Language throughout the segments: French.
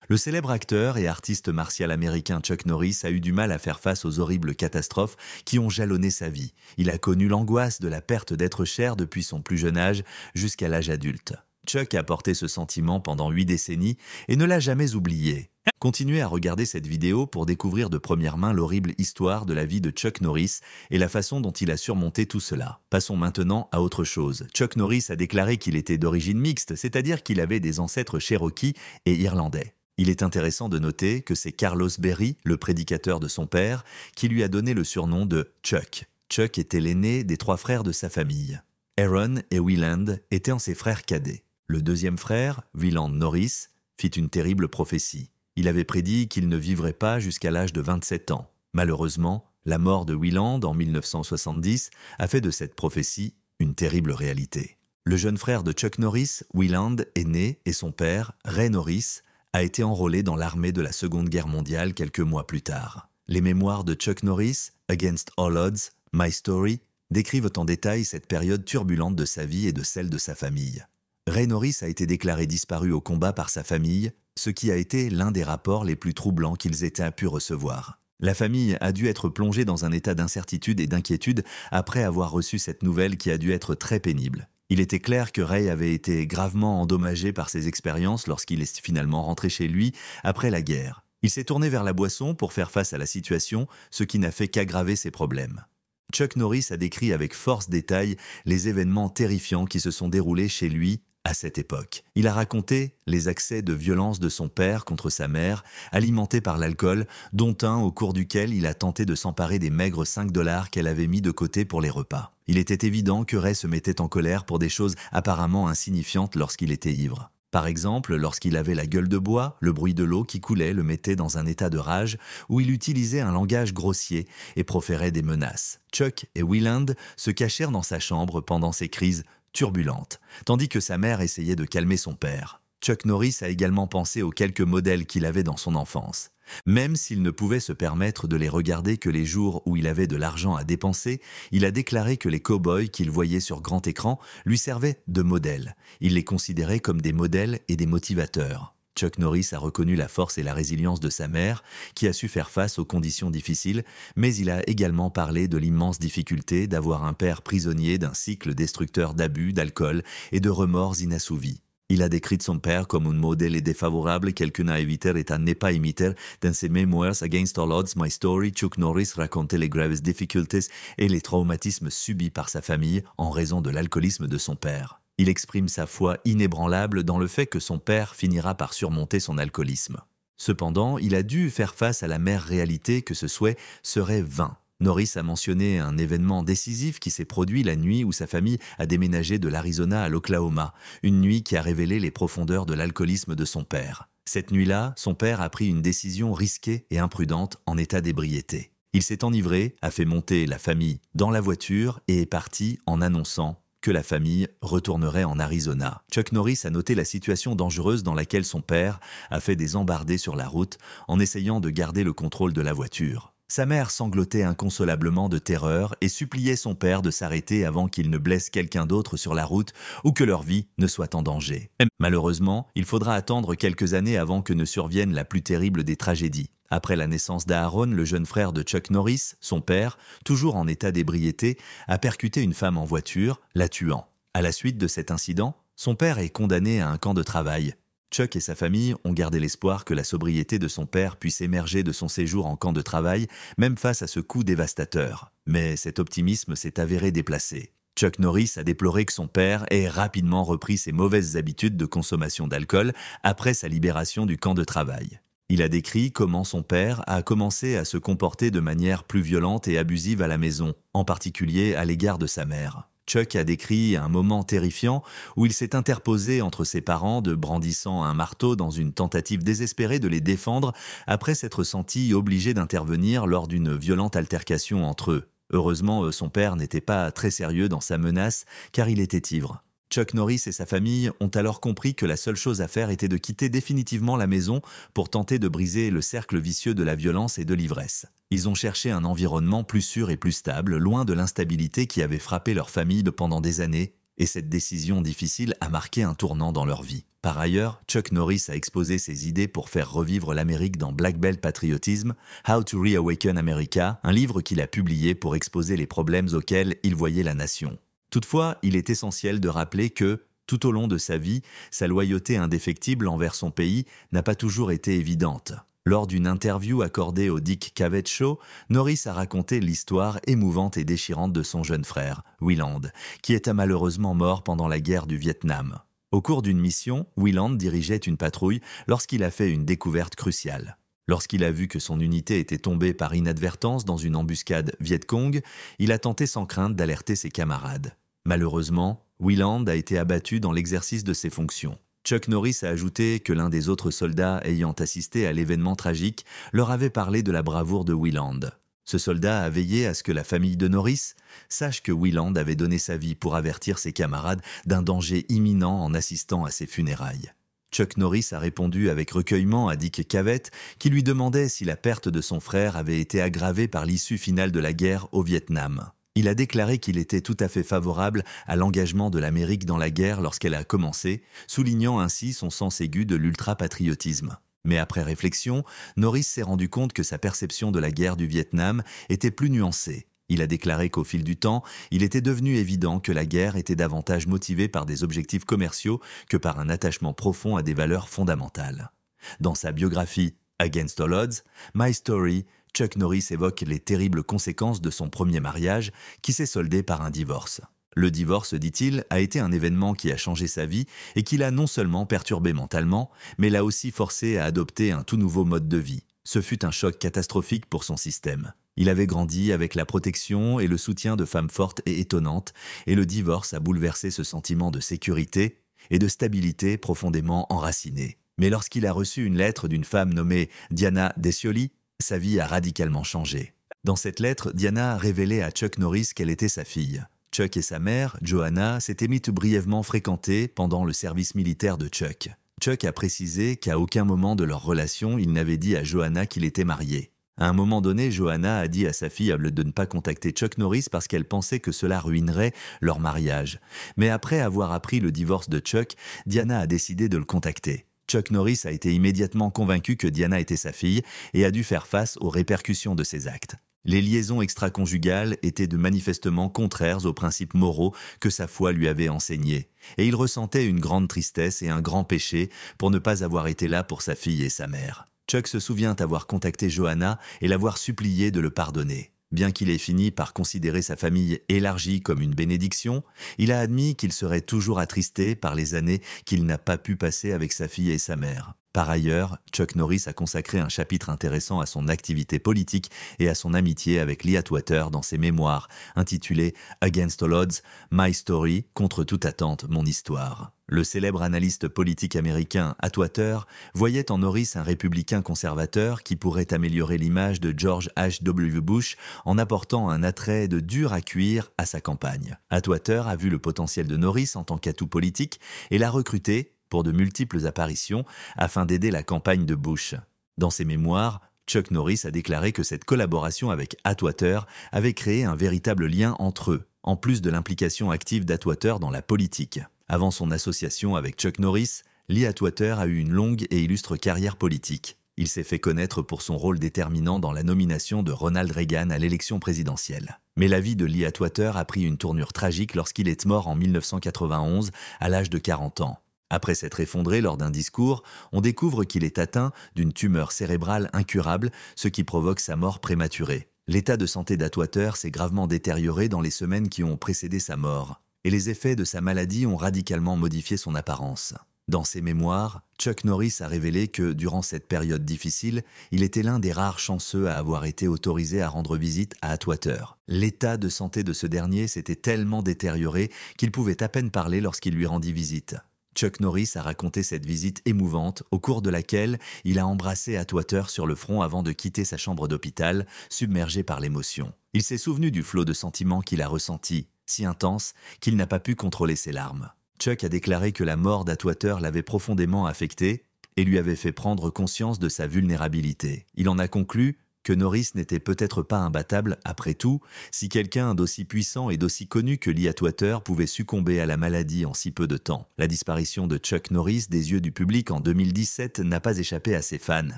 Le célèbre acteur et artiste martial américain Chuck Norris a eu du mal à faire face aux horribles catastrophes qui ont jalonné sa vie. Il a connu l'angoisse de la perte d'être cher depuis son plus jeune âge jusqu'à l'âge adulte. Chuck a porté ce sentiment pendant 8 décennies et ne l'a jamais oublié. Continuez à regarder cette vidéo pour découvrir de première main l'horrible histoire de la vie de Chuck Norris et la façon dont il a surmonté tout cela. Passons maintenant à autre chose. Chuck Norris a déclaré qu'il était d'origine mixte, c'est-à-dire qu'il avait des ancêtres Cherokee et Irlandais. Il est intéressant de noter que c'est Carlos Berry, le prédicateur de son père, qui lui a donné le surnom de Chuck. Chuck était l'aîné des 3 frères de sa famille. Aaron et Wieland étaient ses frères cadets. Le deuxième frère, Wieland Norris, fit une terrible prophétie. Il avait prédit qu'il ne vivrait pas jusqu'à l'âge de 27 ans. Malheureusement, la mort de Wieland en 1970 a fait de cette prophétie une terrible réalité. Le jeune frère de Chuck Norris, Wieland, est né et son père, Ray Norris, a été enrôlé dans l'armée de la Seconde Guerre mondiale quelques mois plus tard. Les mémoires de Chuck Norris, Against All Odds, My Story, décrivent en détail cette période turbulente de sa vie et de celle de sa famille. Ray Norris a été déclaré disparu au combat par sa famille, ce qui a été l'un des rapports les plus troublants qu'ils aient pu recevoir. La famille a dû être plongée dans un état d'incertitude et d'inquiétude après avoir reçu cette nouvelle qui a dû être très pénible. Il était clair que Ray avait été gravement endommagé par ses expériences lorsqu'il est finalement rentré chez lui après la guerre. Il s'est tourné vers la boisson pour faire face à la situation, ce qui n'a fait qu'aggraver ses problèmes. Chuck Norris a décrit avec force détail les événements terrifiants qui se sont déroulés chez lui à cette époque. Il a raconté les accès de violence de son père contre sa mère, alimentés par l'alcool, dont un au cours duquel il a tenté de s'emparer des maigres 5 $ qu'elle avait mis de côté pour les repas. Il était évident que Ray se mettait en colère pour des choses apparemment insignifiantes lorsqu'il était ivre. Par exemple, lorsqu'il avait la gueule de bois, le bruit de l'eau qui coulait le mettait dans un état de rage où il utilisait un langage grossier et proférait des menaces. Chuck et Wieland se cachèrent dans sa chambre pendant ces crises turbulente, tandis que sa mère essayait de calmer son père. Chuck Norris a également pensé aux quelques modèles qu'il avait dans son enfance. Même s'il ne pouvait se permettre de les regarder que les jours où il avait de l'argent à dépenser, il a déclaré que les cow-boys qu'il voyait sur grand écran lui servaient de modèles. Il les considérait comme des modèles et des motivateurs. Chuck Norris a reconnu la force et la résilience de sa mère, qui a su faire face aux conditions difficiles, mais il a également parlé de l'immense difficulté d'avoir un père prisonnier d'un cycle destructeur d'abus, d'alcool et de remords inassouvis. Il a décrit son père comme un modèle défavorable quelqu'un à éviter et à ne pas imiter. Dans ses mémoires Against All Odds, My Story, Chuck Norris racontait les graves difficultés et les traumatismes subis par sa famille en raison de l'alcoolisme de son père. Il exprime sa foi inébranlable dans le fait que son père finira par surmonter son alcoolisme. Cependant, il a dû faire face à l'amère réalité que ce souhait serait vain. Norris a mentionné un événement décisif qui s'est produit la nuit où sa famille a déménagé de l'Arizona à l'Oklahoma, une nuit qui a révélé les profondeurs de l'alcoolisme de son père. Cette nuit-là, son père a pris une décision risquée et imprudente en état d'ébriété. Il s'est enivré, a fait monter la famille dans la voiture et est parti en annonçant que la famille retournerait en Arizona. Chuck Norris a noté la situation dangereuse dans laquelle son père a fait des embardées sur la route en essayant de garder le contrôle de la voiture. Sa mère sanglotait inconsolablement de terreur et suppliait son père de s'arrêter avant qu'il ne blesse quelqu'un d'autre sur la route ou que leur vie ne soit en danger. Malheureusement, il faudra attendre quelques années avant que ne survienne la plus terrible des tragédies. Après la naissance d'Aaron, le jeune frère de Chuck Norris, son père, toujours en état d'ébriété, a percuté une femme en voiture, la tuant. À la suite de cet incident, son père est condamné à un camp de travail. Chuck et sa famille ont gardé l'espoir que la sobriété de son père puisse émerger de son séjour en camp de travail, même face à ce coup dévastateur. Mais cet optimisme s'est avéré déplacé. Chuck Norris a déploré que son père ait rapidement repris ses mauvaises habitudes de consommation d'alcool après sa libération du camp de travail. Il a décrit comment son père a commencé à se comporter de manière plus violente et abusive à la maison, en particulier à l'égard de sa mère. Chuck a décrit un moment terrifiant où il s'est interposé entre ses parents brandissant un marteau dans une tentative désespérée de les défendre après s'être senti obligé d'intervenir lors d'une violente altercation entre eux. Heureusement, son père n'était pas très sérieux dans sa menace car il était ivre. Chuck Norris et sa famille ont alors compris que la seule chose à faire était de quitter définitivement la maison pour tenter de briser le cercle vicieux de la violence et de l'ivresse. Ils ont cherché un environnement plus sûr et plus stable, loin de l'instabilité qui avait frappé leur famille pendant des années, et cette décision difficile a marqué un tournant dans leur vie. Par ailleurs, Chuck Norris a exposé ses idées pour faire revivre l'Amérique dans Black Belt Patriotism, How to Reawaken America, un livre qu'il a publié pour exposer les problèmes auxquels il voyait la nation. Toutefois, il est essentiel de rappeler que, tout au long de sa vie, sa loyauté indéfectible envers son pays n'a pas toujours été évidente. Lors d'une interview accordée au Dick Cavett Show, Norris a raconté l'histoire émouvante et déchirante de son jeune frère, Willand, qui était malheureusement mort pendant la guerre du Vietnam. Au cours d'une mission, Willand dirigeait une patrouille lorsqu'il a fait une découverte cruciale. Lorsqu'il a vu que son unité était tombée par inadvertance dans une embuscade Viet Cong, il a tenté sans crainte d'alerter ses camarades. Malheureusement, Willand a été abattu dans l'exercice de ses fonctions. Chuck Norris a ajouté que l'un des autres soldats ayant assisté à l'événement tragique leur avait parlé de la bravoure de Willand. Ce soldat a veillé à ce que la famille de Norris sache que Willand avait donné sa vie pour avertir ses camarades d'un danger imminent en assistant à ses funérailles. Chuck Norris a répondu avec recueillement à Dick Cavett qui lui demandait si la perte de son frère avait été aggravée par l'issue finale de la guerre au Vietnam. Il a déclaré qu'il était tout à fait favorable à l'engagement de l'Amérique dans la guerre lorsqu'elle a commencé, soulignant ainsi son sens aigu de l'ultra-patriotisme. Mais après réflexion, Norris s'est rendu compte que sa perception de la guerre du Vietnam était plus nuancée. Il a déclaré qu'au fil du temps, il était devenu évident que la guerre était davantage motivée par des objectifs commerciaux que par un attachement profond à des valeurs fondamentales. Dans sa biographie « Against All Odds », My Story, Chuck Norris évoque les terribles conséquences de son premier mariage qui s'est soldé par un divorce. Le divorce, dit-il, a été un événement qui a changé sa vie et qui l'a non seulement perturbé mentalement, mais l'a aussi forcé à adopter un tout nouveau mode de vie. Ce fut un choc catastrophique pour son système. Il avait grandi avec la protection et le soutien de femmes fortes et étonnantes, et le divorce a bouleversé ce sentiment de sécurité et de stabilité profondément enraciné. Mais lorsqu'il a reçu une lettre d'une femme nommée Diana Decioli, sa vie a radicalement changé. Dans cette lettre, Diana a révélé à Chuck Norris qu'elle était sa fille. Chuck et sa mère, Joanna, s'étaient mis tout brièvement fréquenter pendant le service militaire de Chuck. Chuck a précisé qu'à aucun moment de leur relation, il n'avait dit à Joanna qu'il était marié. À un moment donné, Joanna a dit à sa fille de ne pas contacter Chuck Norris parce qu'elle pensait que cela ruinerait leur mariage. Mais après avoir appris le divorce de Chuck, Diana a décidé de le contacter. Chuck Norris a été immédiatement convaincu que Diana était sa fille et a dû faire face aux répercussions de ses actes. Les liaisons extra-conjugales étaient de manifestement contraires aux principes moraux que sa foi lui avait enseignés, et il ressentait une grande tristesse et un grand péché pour ne pas avoir été là pour sa fille et sa mère. Chuck se souvient avoir contacté Joanna et l'avoir supplié de le pardonner. Bien qu'il ait fini par considérer sa famille élargie comme une bénédiction, il a admis qu'il serait toujours attristé par les années qu'il n'a pas pu passer avec sa fille et sa mère. Par ailleurs, Chuck Norris a consacré un chapitre intéressant à son activité politique et à son amitié avec Lee Atwater dans ses mémoires, intitulées « Against All Odds, My Story, contre toute attente, mon histoire ». Le célèbre analyste politique américain Atwater voyait en Norris un républicain conservateur qui pourrait améliorer l'image de George H.W. Bush en apportant un attrait de dur à cuire à sa campagne. Atwater a vu le potentiel de Norris en tant qu'atout politique et l'a recruté pour de multiples apparitions afin d'aider la campagne de Bush. Dans ses mémoires, Chuck Norris a déclaré que cette collaboration avec Atwater avait créé un véritable lien entre eux, en plus de l'implication active d'Atwater dans la politique. Avant son association avec Chuck Norris, Lee Atwater a eu une longue et illustre carrière politique. Il s'est fait connaître pour son rôle déterminant dans la nomination de Ronald Reagan à l'élection présidentielle. Mais la vie de Lee Atwater a pris une tournure tragique lorsqu'il est mort en 1991 à l'âge de 40 ans. Après s'être effondré lors d'un discours, on découvre qu'il est atteint d'une tumeur cérébrale incurable, ce qui provoque sa mort prématurée. L'état de santé d'Atwater s'est gravement détérioré dans les semaines qui ont précédé sa mort, et les effets de sa maladie ont radicalement modifié son apparence. Dans ses mémoires, Chuck Norris a révélé que, durant cette période difficile, il était l'un des rares chanceux à avoir été autorisé à rendre visite à Atwater. L'état de santé de ce dernier s'était tellement détérioré qu'il pouvait à peine parler lorsqu'il lui rendit visite. Chuck Norris a raconté cette visite émouvante au cours de laquelle il a embrassé Atwater sur le front avant de quitter sa chambre d'hôpital, submergé par l'émotion. Il s'est souvenu du flot de sentiments qu'il a ressenti, si intense qu'il n'a pas pu contrôler ses larmes. Chuck a déclaré que la mort d'Atwater l'avait profondément affecté et lui avait fait prendre conscience de sa vulnérabilité. Il en a conclu que Norris n'était peut-être pas imbattable, après tout, si quelqu'un d'aussi puissant et d'aussi connu que Lee Atwater pouvait succomber à la maladie en si peu de temps. La disparition de Chuck Norris des yeux du public en 2017 n'a pas échappé à ses fans.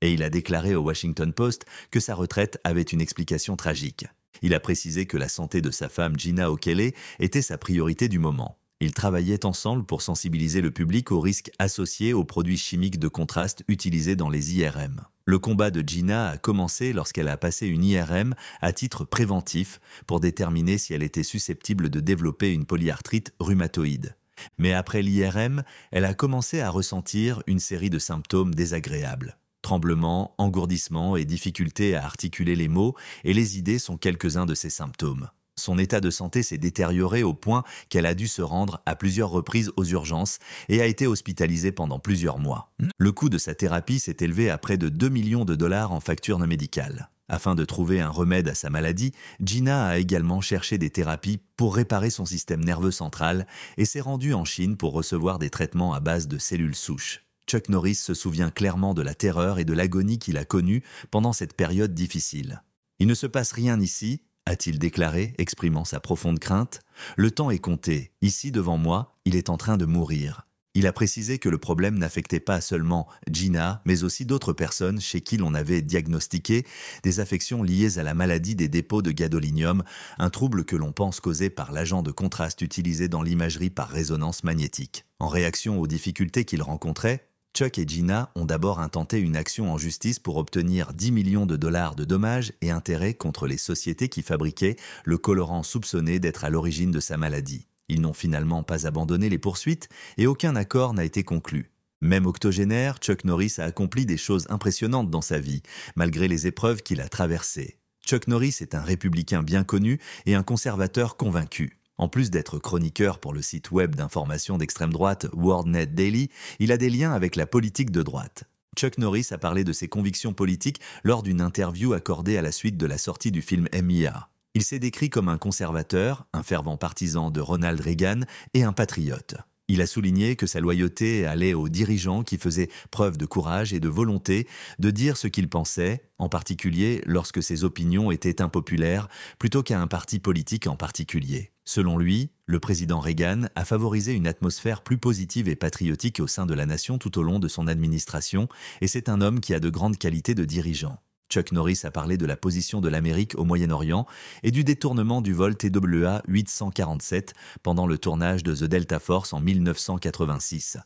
Et il a déclaré au Washington Post que sa retraite avait une explication tragique. Il a précisé que la santé de sa femme Gina O'Kelly était sa priorité du moment. Ils travaillaient ensemble pour sensibiliser le public aux risques associés aux produits chimiques de contraste utilisés dans les IRM. Le combat de Gina a commencé lorsqu'elle a passé une IRM à titre préventif pour déterminer si elle était susceptible de développer une polyarthrite rhumatoïde. Mais après l'IRM, elle a commencé à ressentir une série de symptômes désagréables. Tremblements, engourdissements et difficultés à articuler les mots et les idées sont quelques-uns de ces symptômes. Son état de santé s'est détérioré au point qu'elle a dû se rendre à plusieurs reprises aux urgences et a été hospitalisée pendant plusieurs mois. Le coût de sa thérapie s'est élevé à près de 2 millions de dollars en factures médicales. Afin de trouver un remède à sa maladie, Gina a également cherché des thérapies pour réparer son système nerveux central et s'est rendue en Chine pour recevoir des traitements à base de cellules souches. Chuck Norris se souvient clairement de la terreur et de l'agonie qu'il a connue pendant cette période difficile. « Il ne se passe rien ici », a-t-il déclaré, exprimant sa profonde crainte. « Le temps est compté. Ici, devant moi, il est en train de mourir. » Il a précisé que le problème n'affectait pas seulement Gina, mais aussi d'autres personnes chez qui l'on avait diagnostiqué des affections liées à la maladie des dépôts de gadolinium, un trouble que l'on pense causé par l'agent de contraste utilisé dans l'imagerie par résonance magnétique. En réaction aux difficultés qu'il rencontrait, Chuck et Gina ont d'abord intenté une action en justice pour obtenir 10 millions de dollars de dommages et intérêts contre les sociétés qui fabriquaient le colorant soupçonné d'être à l'origine de sa maladie. Ils n'ont finalement pas abandonné les poursuites et aucun accord n'a été conclu. Même octogénaire, Chuck Norris a accompli des choses impressionnantes dans sa vie, malgré les épreuves qu'il a traversées. Chuck Norris est un républicain bien connu et un conservateur convaincu. En plus d'être chroniqueur pour le site web d'information d'extrême droite WorldNet Daily, il a des liens avec la politique de droite. Chuck Norris a parlé de ses convictions politiques lors d'une interview accordée à la suite de la sortie du film Mia. Il s'est décrit comme un conservateur, un fervent partisan de Ronald Reagan et un patriote. Il a souligné que sa loyauté allait aux dirigeants qui faisaient preuve de courage et de volonté de dire ce qu'ils pensaient, en particulier lorsque ses opinions étaient impopulaires, plutôt qu'à un parti politique en particulier. Selon lui, le président Reagan a favorisé une atmosphère plus positive et patriotique au sein de la nation tout au long de son administration, et c'est un homme qui a de grandes qualités de dirigeant. Chuck Norris a parlé de la position de l'Amérique au Moyen-Orient et du détournement du vol TWA 847 pendant le tournage de The Delta Force en 1986.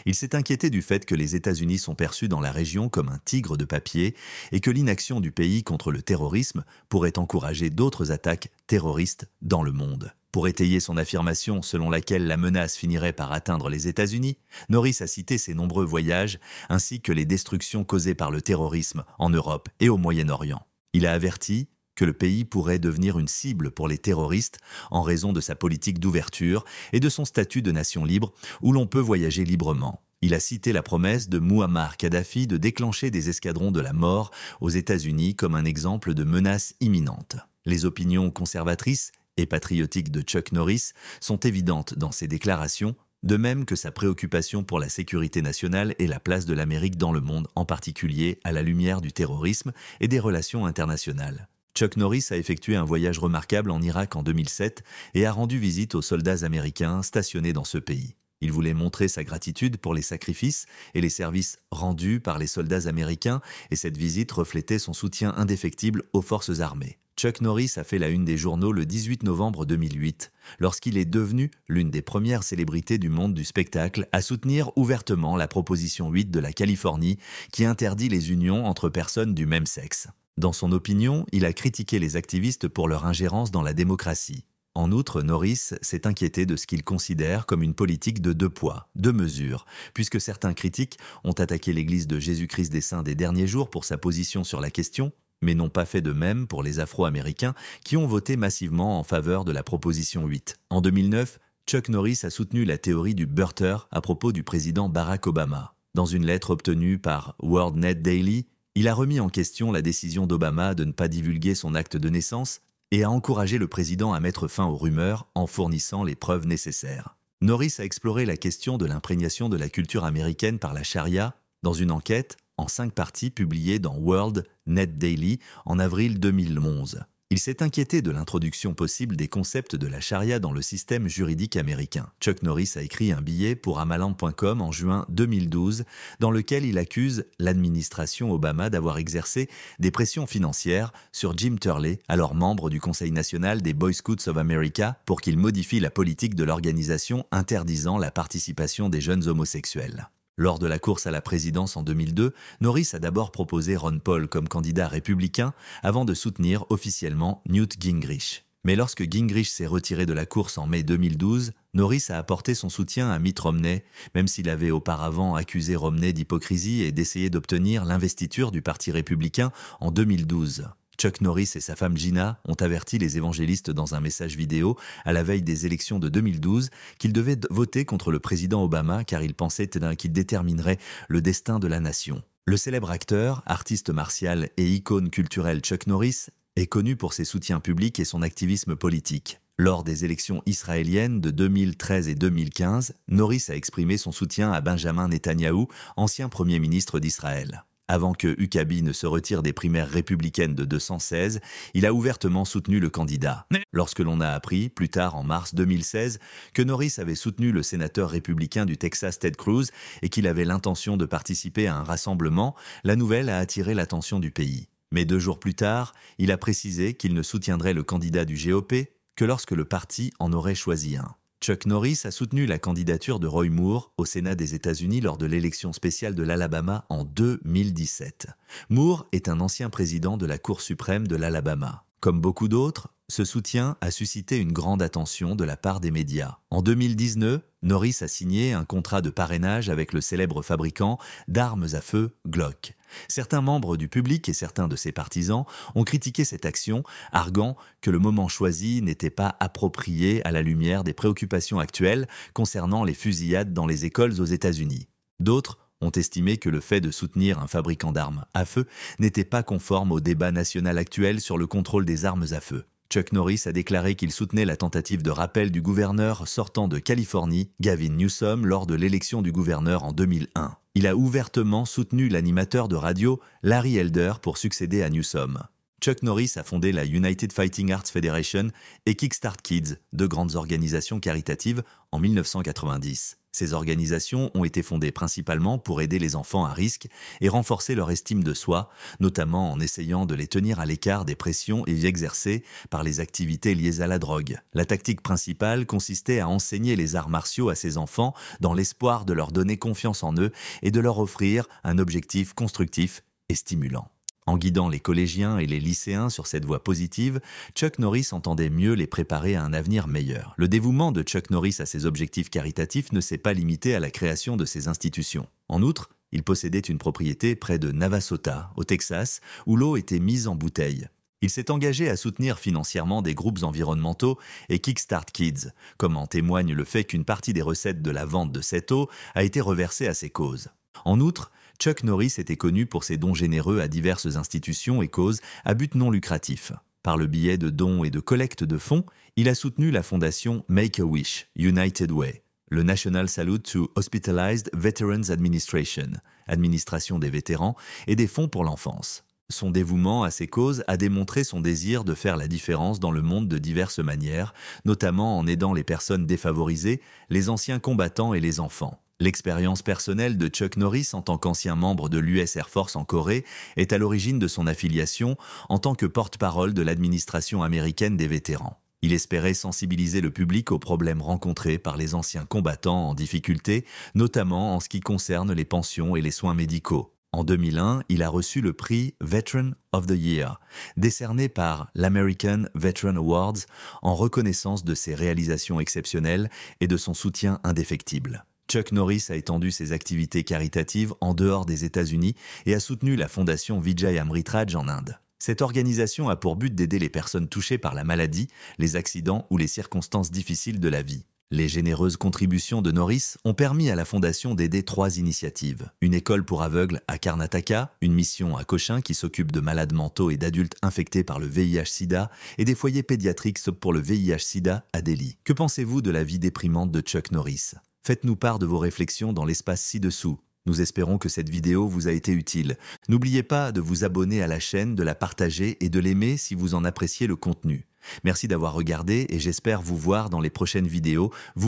Il s'est inquiété du fait que les États-Unis sont perçus dans la région comme un tigre de papier et que l'inaction du pays contre le terrorisme pourrait encourager d'autres attaques terroristes dans le monde. Pour étayer son affirmation selon laquelle la menace finirait par atteindre les États-Unis, Norris a cité ses nombreux voyages ainsi que les destructions causées par le terrorisme en Europe et au Moyen-Orient. Il a averti que le pays pourrait devenir une cible pour les terroristes en raison de sa politique d'ouverture et de son statut de nation libre où l'on peut voyager librement. Il a cité la promesse de Mouammar Kadhafi de déclencher des escadrons de la mort aux États-Unis comme un exemple de menace imminente. Les opinions conservatrices et patriotiques de Chuck Norris sont évidentes dans ses déclarations, de même que sa préoccupation pour la sécurité nationale et la place de l'Amérique dans le monde, en particulier à la lumière du terrorisme et des relations internationales. Chuck Norris a effectué un voyage remarquable en Irak en 2007 et a rendu visite aux soldats américains stationnés dans ce pays. Il voulait montrer sa gratitude pour les sacrifices et les services rendus par les soldats américains et cette visite reflétait son soutien indéfectible aux forces armées. Chuck Norris a fait la une des journaux le 18 novembre 2008, lorsqu'il est devenu l'une des premières célébrités du monde du spectacle à soutenir ouvertement la proposition 8 de la Californie qui interdit les unions entre personnes du même sexe. Dans son opinion, il a critiqué les activistes pour leur ingérence dans la démocratie. En outre, Norris s'est inquiété de ce qu'il considère comme une politique de 2 poids, 2 mesures, puisque certains critiques ont attaqué l'Église de Jésus-Christ des Saints des derniers jours pour sa position sur la question, mais n'ont pas fait de même pour les Afro-Américains qui ont voté massivement en faveur de la proposition 8. En 2009, Chuck Norris a soutenu la théorie du birther à propos du président Barack Obama. Dans une lettre obtenue par WorldNet Daily, il a remis en question la décision d'Obama de ne pas divulguer son acte de naissance et a encouragé le président à mettre fin aux rumeurs en fournissant les preuves nécessaires. Norris a exploré la question de l'imprégnation de la culture américaine par la charia dans une enquête en 5 parties publiées dans World Net Daily en avril 2011. Il s'est inquiété de l'introduction possible des concepts de la charia dans le système juridique américain. Chuck Norris a écrit un billet pour Amaland.com en juin 2012 dans lequel il accuse l'administration Obama d'avoir exercé des pressions financières sur Jim Turley, alors membre du Conseil national des Boy Scouts of America, pour qu'il modifie la politique de l'organisation interdisant la participation des jeunes homosexuels. Lors de la course à la présidence en 2002, Norris a d'abord proposé Ron Paul comme candidat républicain avant de soutenir officiellement Newt Gingrich. Mais lorsque Gingrich s'est retiré de la course en mai 2012, Norris a apporté son soutien à Mitt Romney, même s'il avait auparavant accusé Romney d'hypocrisie et d'essayer d'obtenir l'investiture du Parti républicain en 2012. Chuck Norris et sa femme Gina ont averti les évangélistes dans un message vidéo à la veille des élections de 2012 qu'ils devaient voter contre le président Obama car ils pensaient qu'il déterminerait le destin de la nation. Le célèbre acteur, artiste martial et icône culturelle Chuck Norris est connu pour ses soutiens publics et son activisme politique. Lors des élections israéliennes de 2013 et 2015, Norris a exprimé son soutien à Benjamin Netanyahou, ancien Premier ministre d'Israël. Avant que Huckabee ne se retire des primaires républicaines de 216, il a ouvertement soutenu le candidat. Lorsque l'on a appris, plus tard en mars 2016, que Norris avait soutenu le sénateur républicain du Texas Ted Cruz et qu'il avait l'intention de participer à un rassemblement, la nouvelle a attiré l'attention du pays. Mais 2 jours plus tard, il a précisé qu'il ne soutiendrait le candidat du GOP que lorsque le parti en aurait choisi un. Chuck Norris a soutenu la candidature de Roy Moore au Sénat des États-Unis lors de l'élection spéciale de l'Alabama en 2017. Moore est un ancien président de la Cour suprême de l'Alabama. Comme beaucoup d'autres, ce soutien a suscité une grande attention de la part des médias. En 2019, Norris a signé un contrat de parrainage avec le célèbre fabricant d'armes à feu Glock. Certains membres du public et certains de ses partisans ont critiqué cette action, arguant que le moment choisi n'était pas approprié à la lumière des préoccupations actuelles concernant les fusillades dans les écoles aux États-Unis. D'autres ont estimé que le fait de soutenir un fabricant d'armes à feu n'était pas conforme au débat national actuel sur le contrôle des armes à feu. Chuck Norris a déclaré qu'il soutenait la tentative de rappel du gouverneur sortant de Californie, Gavin Newsom, lors de l'élection du gouverneur en 2001. Il a ouvertement soutenu l'animateur de radio Larry Elder pour succéder à Newsom. Chuck Norris a fondé la United Fighting Arts Federation et Kickstart Kids, 2 grandes organisations caritatives, en 1990. Ces organisations ont été fondées principalement pour aider les enfants à risque et renforcer leur estime de soi, notamment en essayant de les tenir à l'écart des pressions exercées par les activités liées à la drogue. La tactique principale consistait à enseigner les arts martiaux à ces enfants dans l'espoir de leur donner confiance en eux et de leur offrir un objectif constructif et stimulant. En guidant les collégiens et les lycéens sur cette voie positive, Chuck Norris entendait mieux les préparer à un avenir meilleur. Le dévouement de Chuck Norris à ses objectifs caritatifs ne s'est pas limité à la création de ces institutions. En outre, il possédait une propriété près de Navasota, au Texas, où l'eau était mise en bouteille. Il s'est engagé à soutenir financièrement des groupes environnementaux et Kickstart Kids, comme en témoigne le fait qu'une partie des recettes de la vente de cette eau a été reversée à ces causes. En outre, Chuck Norris était connu pour ses dons généreux à diverses institutions et causes à but non lucratif. Par le biais de dons et de collecte de fonds, il a soutenu la fondation Make-A-Wish, United Way, le National Salute to Hospitalized Veterans Administration, administration des vétérans et des fonds pour l'enfance. Son dévouement à ces causes a démontré son désir de faire la différence dans le monde de diverses manières, notamment en aidant les personnes défavorisées, les anciens combattants et les enfants. L'expérience personnelle de Chuck Norris en tant qu'ancien membre de l'US Air Force en Corée est à l'origine de son affiliation en tant que porte-parole de l'administration américaine des vétérans. Il espérait sensibiliser le public aux problèmes rencontrés par les anciens combattants en difficulté, notamment en ce qui concerne les pensions et les soins médicaux. En 2001, il a reçu le prix Veteran of the Year, décerné par l'American Veteran Awards en reconnaissance de ses réalisations exceptionnelles et de son soutien indéfectible. Chuck Norris a étendu ses activités caritatives en dehors des États-Unis et a soutenu la fondation Vijay Amritraj en Inde. Cette organisation a pour but d'aider les personnes touchées par la maladie, les accidents ou les circonstances difficiles de la vie. Les généreuses contributions de Norris ont permis à la fondation d'aider 3 initiatives. Une école pour aveugles à Karnataka, une mission à Cochin qui s'occupe de malades mentaux et d'adultes infectés par le VIH-Sida et des foyers pédiatriques pour le VIH-Sida à Delhi. Que pensez-vous de la vie déprimante de Chuck Norris ? Faites-nous part de vos réflexions dans l'espace ci-dessous. Nous espérons que cette vidéo vous a été utile. N'oubliez pas de vous abonner à la chaîne, de la partager et de l'aimer si vous en appréciez le contenu. Merci d'avoir regardé et j'espère vous voir dans les prochaines vidéos.